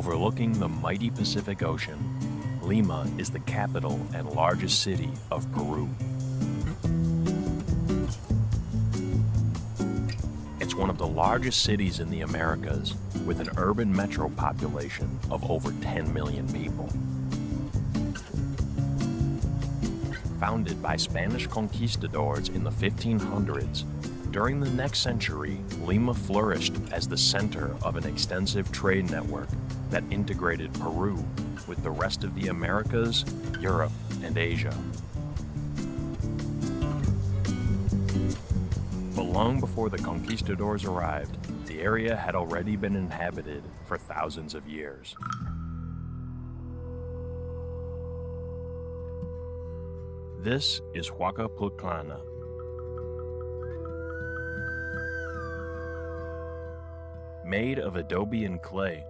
Overlooking the mighty Pacific Ocean, Lima is the capital and largest city of Peru. It's one of the largest cities in the Americas, with an urban metro population of over 10 million people. Founded by Spanish conquistadors in the 1500s, during the next century, Lima flourished as the center of an extensive trade network that integrated Peru with the rest of the Americas, Europe, and Asia. But long before the conquistadors arrived, the area had already been inhabited for thousands of years. This is PUCLLANA. Made of adobe and clay,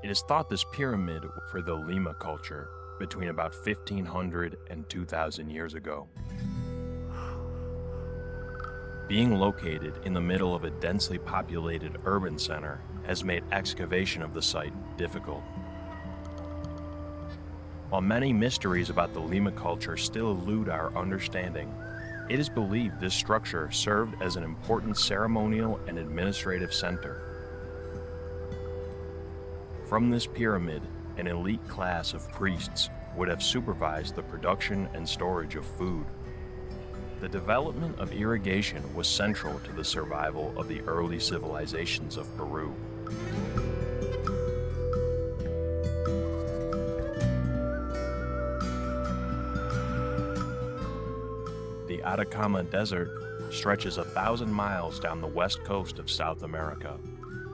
it is thought this pyramid for the Lima culture between about 1500 and 2000 years ago. Being located in the middle of a densely populated urban center has made excavation of the site difficult. While many mysteries about the Lima culture still elude our understanding, it is believed this structure served as an important ceremonial and administrative center. From this pyramid, an elite class of priests would have supervised the production and storage of food. The development of irrigation was central to the survival of the early civilizations of Peru. The Atacama Desert stretches 1,000 miles down the west coast of South America,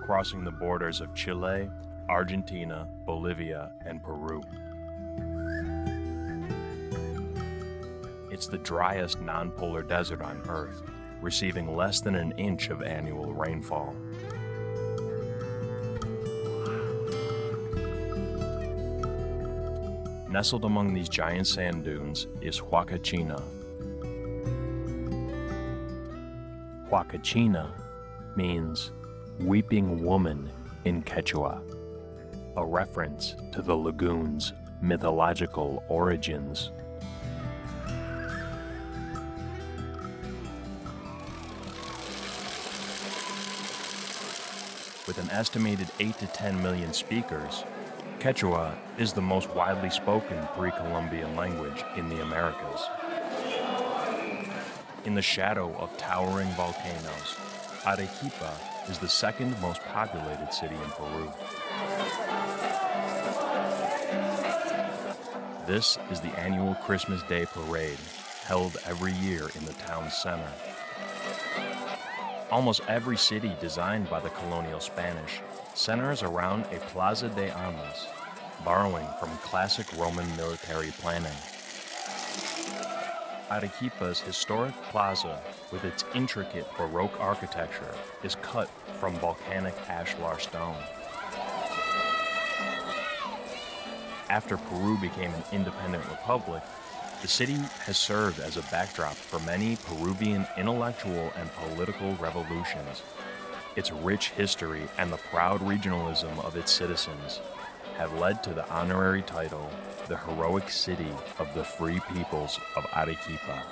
crossing the borders of Chile, Argentina, Bolivia, and Peru. It's the driest non-polar desert on Earth, receiving less than an inch of annual rainfall. Nestled among these giant sand dunes is HUACACHINA. HUACACHINA means weeping woman in Quechua, a reference to the lagoon's mythological origins. With an estimated 8 to 10 million speakers, Quechua is the most widely spoken pre-Columbian language in the Americas. In the shadow of towering volcanoes, Arequipa is the second most populated city in Peru. This is the annual Christmas Day parade, held every year in the town's center. Almost every city designed by the colonial Spanish centers around a Plaza de Armas, borrowing from classic Roman military planning. Arequipa's historic plaza, with its intricate Baroque architecture, is cut from volcanic ashlar stone. After Peru became an independent republic, the city has served as a backdrop for many Peruvian intellectual and political revolutions. Its rich history and the proud regionalism of its citizens have led to the honorary title, the heroic city of the free peoples of Arequipa.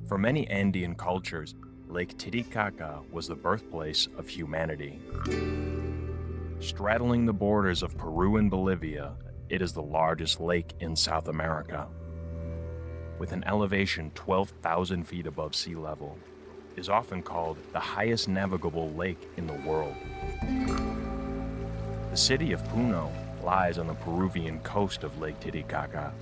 For many Andean cultures, Lake Titicaca was the birthplace of humanity. Straddling the borders of Peru and Bolivia, it is the largest lake in South America. With an elevation 12,000 feet above sea level, it is often called the highest navigable lake in the world. The city of Puno lies on the Peruvian coast of Lake Titicaca.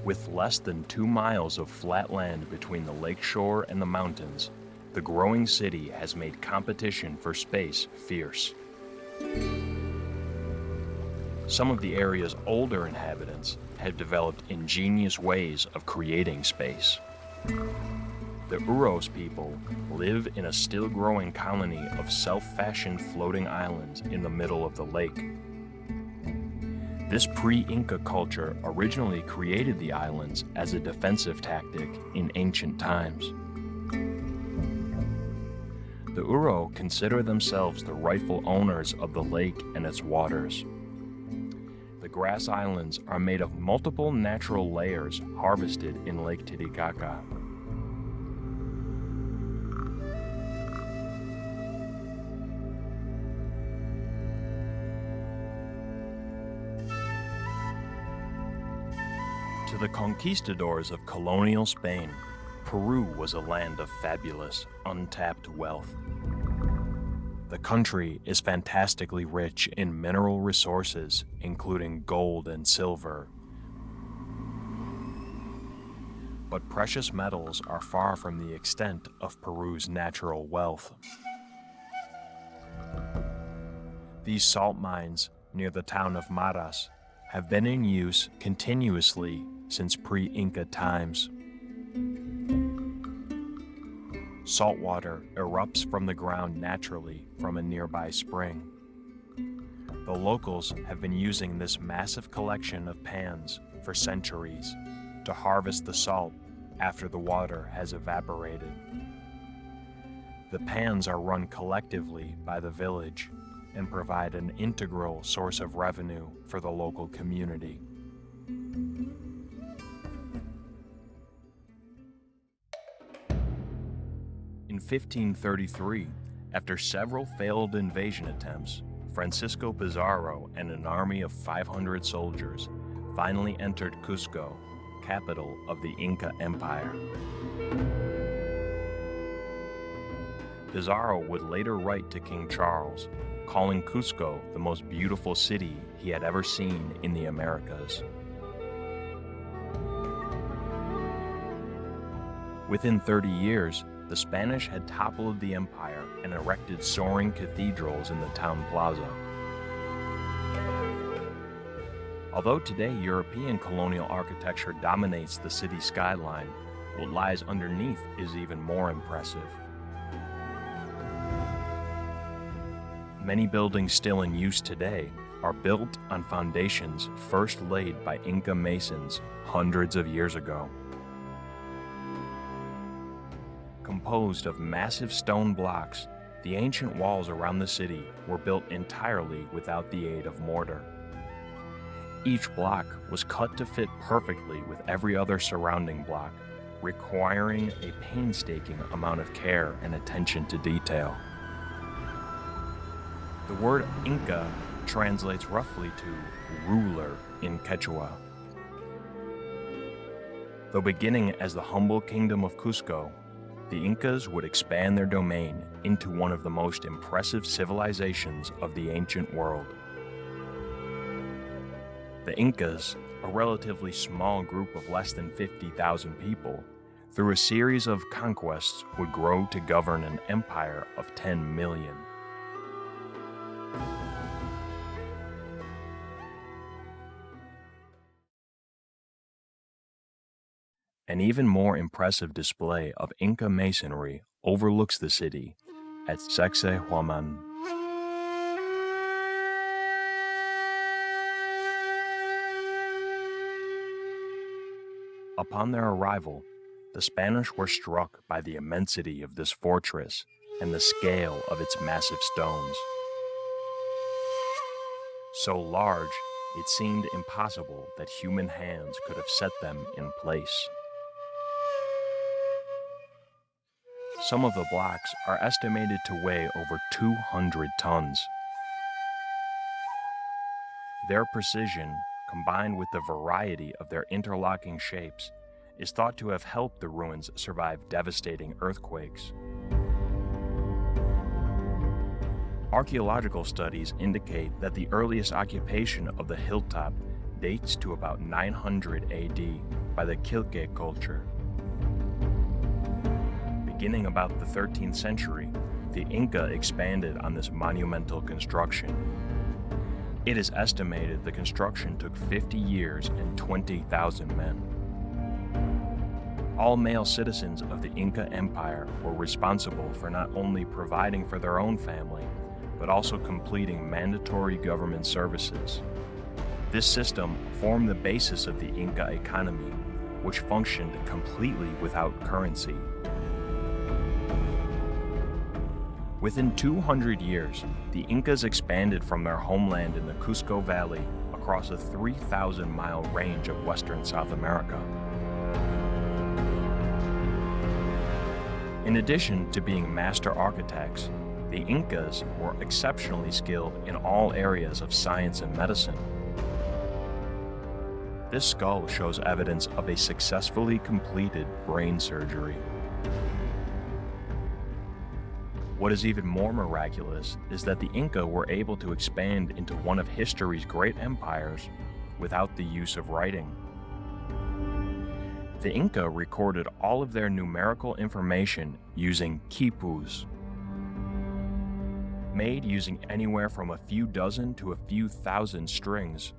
With less than 2 miles of flat land between the lake shore and the mountains, the growing city has made competition for space fierce. Some of the area's older inhabitants have developed ingenious ways of creating space. The Uros people live in a still-growing colony of self-fashioned floating islands in the middle of the lake. This pre-Inca culture originally created the islands as a defensive tactic in ancient times. The Uro consider themselves the rightful owners of the lake and its waters. The grass islands are made of multiple natural layers harvested in Lake Titicaca. To the conquistadors of colonial Spain, Peru was a land of fabulous, untapped wealth. The country is fantastically rich in mineral resources, including gold and silver. But precious metals are far from the extent of Peru's natural wealth. These salt mines near the town of Maras have been in use continuously since pre-Inca times. Salt water erupts from the ground naturally from a nearby spring. The locals have been using this massive collection of pans for centuries to harvest the salt after the water has evaporated. The pans are run collectively by the village and provide an integral source of revenue for the local community. In 1533, after several failed invasion attempts, Francisco Pizarro and an army of 500 soldiers finally entered Cusco, capital of the Inca Empire. Pizarro would later write to King Charles, calling Cusco the most beautiful city he had ever seen in the Americas. Within 30 years, the Spanish had toppled the empire and erected soaring cathedrals in the town plaza. Although today European colonial architecture dominates the city skyline, what lies underneath is even more impressive. Many buildings still in use today are built on foundations first laid by Inca masons hundreds of years ago. Composed of massive stone blocks, the ancient walls around the city were built entirely without the aid of mortar. Each block was cut to fit perfectly with every other surrounding block, requiring a painstaking amount of care and attention to detail. The word Inca translates roughly to ruler in Quechua. Though beginning as the humble kingdom of Cusco, the Incas would expand their domain into one of the most impressive civilizations of the ancient world. The Incas, a relatively small group of less than 50,000 people, through a series of conquests would grow to govern an empire of 10 million. An even more impressive display of Inca masonry overlooks the city at SACSAYHUAMAN. Upon their arrival, the Spanish were struck by the immensity of this fortress and the scale of its massive stones. So large, it seemed impossible that human hands could have set them in place. Some of the blocks are estimated to weigh over 200 tons. Their precision, combined with the variety of their interlocking shapes, is thought to have helped the ruins survive devastating earthquakes. Archaeological studies indicate that the earliest occupation of the hilltop dates to about 900 AD by the Quilque culture. Beginning about the 13th century, the Inca expanded on this monumental construction. It is estimated the construction took 50 years and 20,000 men. All male citizens of the Inca Empire were responsible for not only providing for their own family, but also completing mandatory government services. This system formed the basis of the Inca economy, which functioned completely without currency. Within 200 years, the Incas expanded from their homeland in the Cusco Valley across a 3,000-mile range of western South America. In addition to being master architects, the Incas were exceptionally skilled in all areas of science and medicine. This skull shows evidence of a successfully completed brain surgery. What is even more miraculous is that the Inca were able to expand into one of history's great empires without the use of writing. The Inca recorded all of their numerical information using quipus. Made using anywhere from a few dozen to a few thousand strings,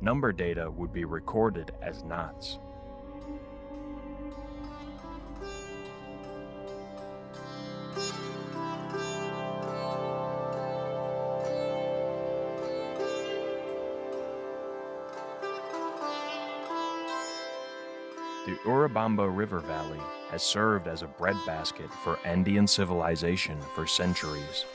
number data would be recorded as knots. The Urubamba River Valley has served as a breadbasket for Andean civilization for centuries.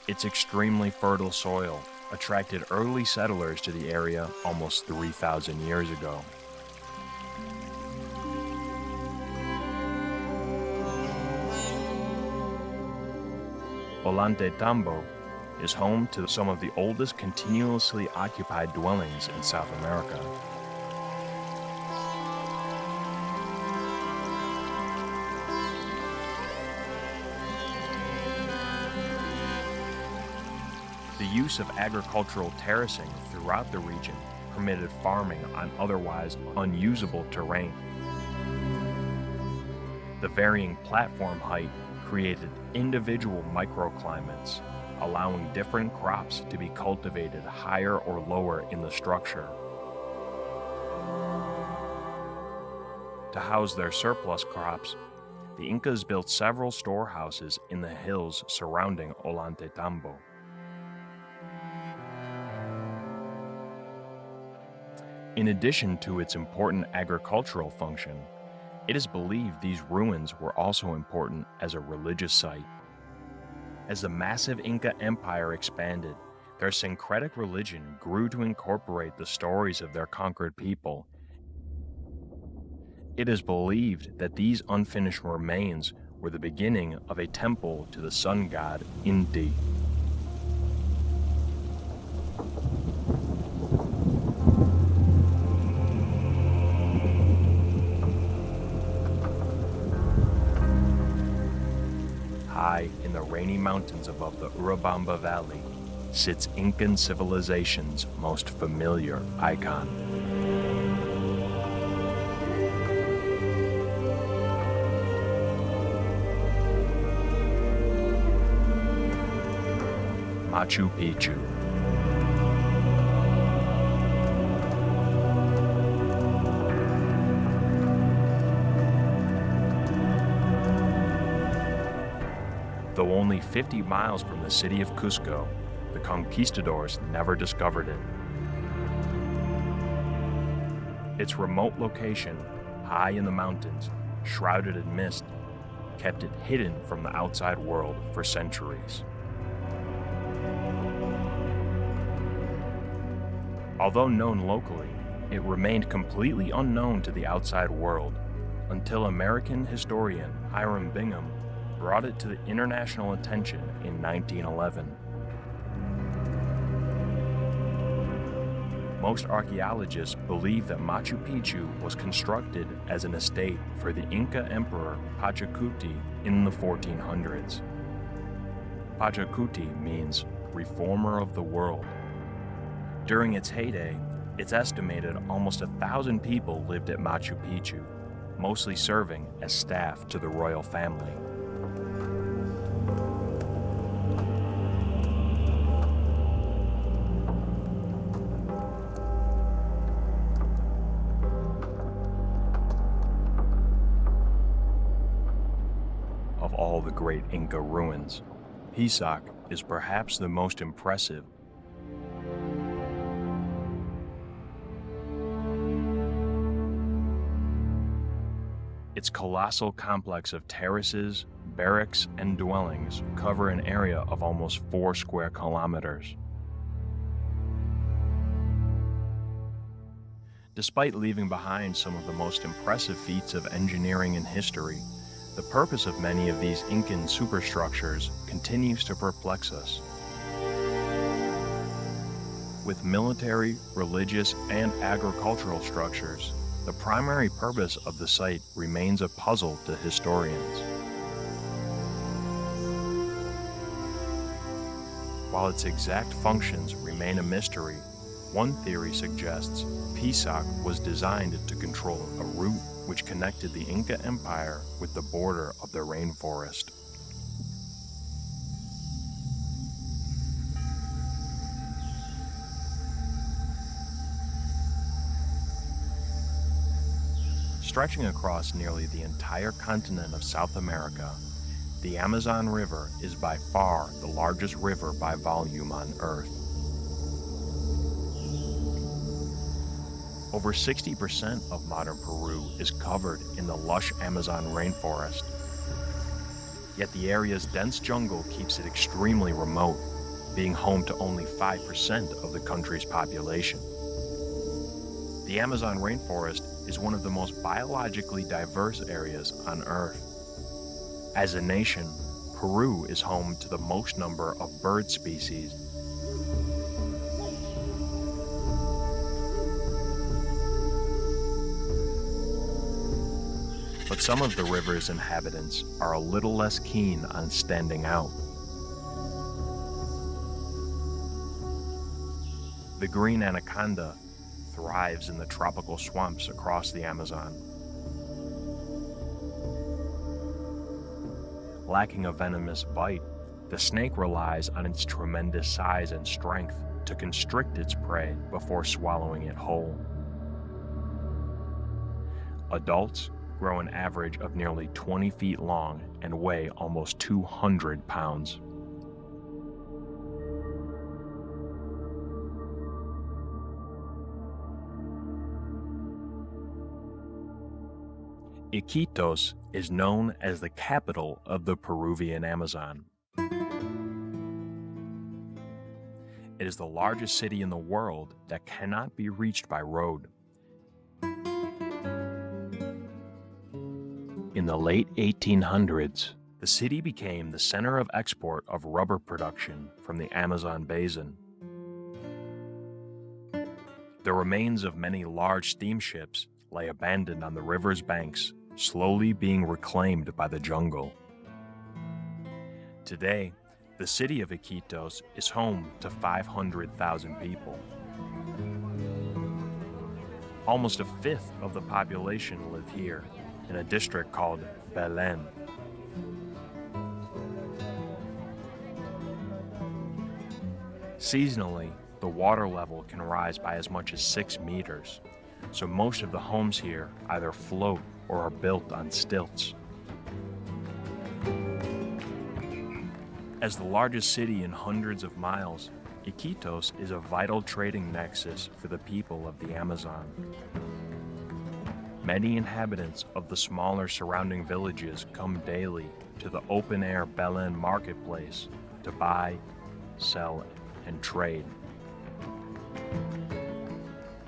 Its extremely fertile soil attracted early settlers to the area almost 3,000 years ago. Ollantaytambo is home to some of the oldest continuously occupied dwellings in South America. The use of agricultural terracing throughout the region permitted farming on otherwise unusable terrain. The varying platform height created individual microclimates, allowing different crops to be cultivated higher or lower in the structure. To house their surplus crops, the Incas built several storehouses in the hills surrounding Ollantaytambo. In addition to its important agricultural function, it is believed these ruins were also important as a religious site. As the massive Inca Empire expanded, their syncretic religion grew to incorporate the stories of their conquered people. It is believed that these unfinished remains were the beginning of a temple to the sun god Inti. High in the rainy mountains above the Urubamba Valley sits Incan civilization's most familiar icon. Machu Picchu. Though only 50 miles from the city of Cusco, the conquistadors never discovered it. Its remote location, high in the mountains, shrouded in mist, kept it hidden from the outside world for centuries. Although known locally, it remained completely unknown to the outside world until American historian Hiram Bingham brought it to the international attention in 1911. Most archaeologists believe that Machu Picchu was constructed as an estate for the Inca Emperor Pachacuti in the 1400s. Pachacuti means reformer of the world. During its heyday, it's estimated almost 1,000 people lived at Machu Picchu, mostly serving as staff to the royal family. Of all the great Inca ruins, PISAC is perhaps the most impressive. Its colossal complex of terraces, barracks, and dwellings cover an area of almost 4 square kilometers. Despite leaving behind some of the most impressive feats of engineering in history, the purpose of many of these Incan superstructures continues to perplex us. With military, religious, and agricultural structures, the primary purpose of the site remains a puzzle to historians. While its exact functions remain a mystery, one theory suggests PISAC was designed to control a route which connected the Inca Empire with the border of the rainforest. Stretching across nearly the entire continent of South America, the Amazon River is by far the largest river by volume on Earth. Over 60% of modern Peru is covered in the lush Amazon rainforest. Yet the area's dense jungle keeps it extremely remote, being home to only 5% of the country's population. The Amazon rainforest is one of the most biologically diverse areas on Earth. As a nation, Peru is home to the most number of bird species. But some of the river's inhabitants are a little less keen on standing out. The green anaconda thrives in the tropical swamps across the Amazon. Lacking a venomous bite, the snake relies on its tremendous size and strength to constrict its prey before swallowing it whole. Adults grow an average of nearly 20 feet long and weigh almost 200 pounds. Iquitos is known as the capital of the Peruvian Amazon. It is the largest city in the world that cannot be reached by road. In the late 1800s, the city became the center of export of rubber production from the Amazon basin. The remains of many large steamships lay abandoned on the river's banks, slowly being reclaimed by the jungle. Today, the city of Iquitos is home to 500,000 people. Almost a fifth of the population live here, in a district called BELEN. Seasonally, the water level can rise by as much as 6 meters, so most of the homes here either float or are built on stilts. As the largest city in hundreds of miles, Iquitos is a vital trading nexus for the people of the Amazon. Many inhabitants of the smaller surrounding villages come daily to the open-air Belen marketplace to buy, sell, and trade.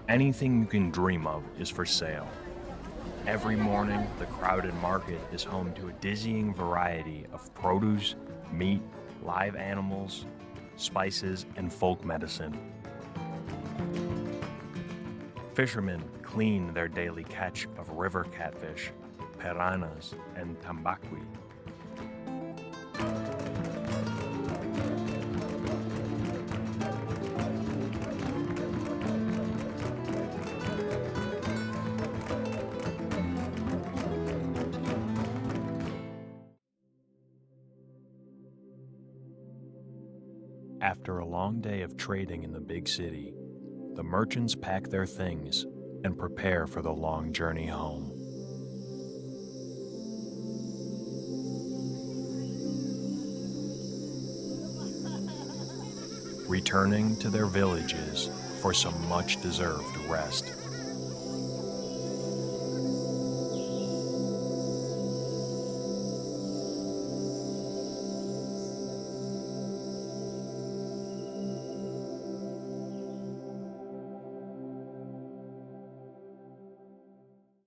Anything you can dream of is for sale. Every morning, the crowded market is home to a dizzying variety of produce, meat, live animals, spices, and folk medicine. Fishermen clean their daily catch of river catfish, piranhas, and tambaqui. After a long day of trading in the big city, the merchants pack their things and prepare for the long journey home. returning to their villages for some much-deserved rest.